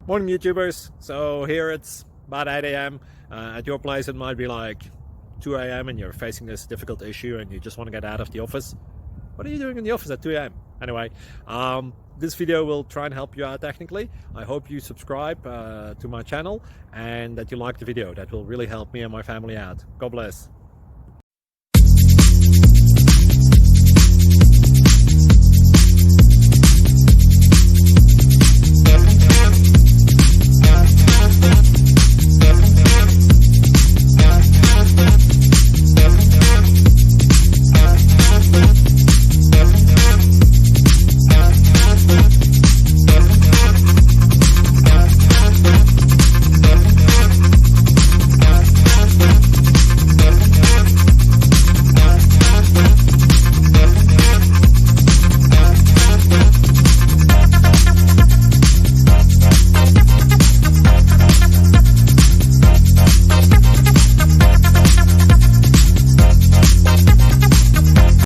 Morning YouTubers. So here it's about 8 a.m. At your place it might be like 2 a.m. and you're facing this difficult issue and you just want to get out of the office. What are you doing in the office at 2 a.m.? Anyway, this video will try and help you out technically. I hope you subscribe to my channel and that you like the video. That will really help me and my family out. God bless.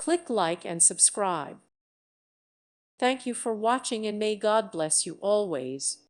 Click like and subscribe. Thank you for watching and may God bless you always.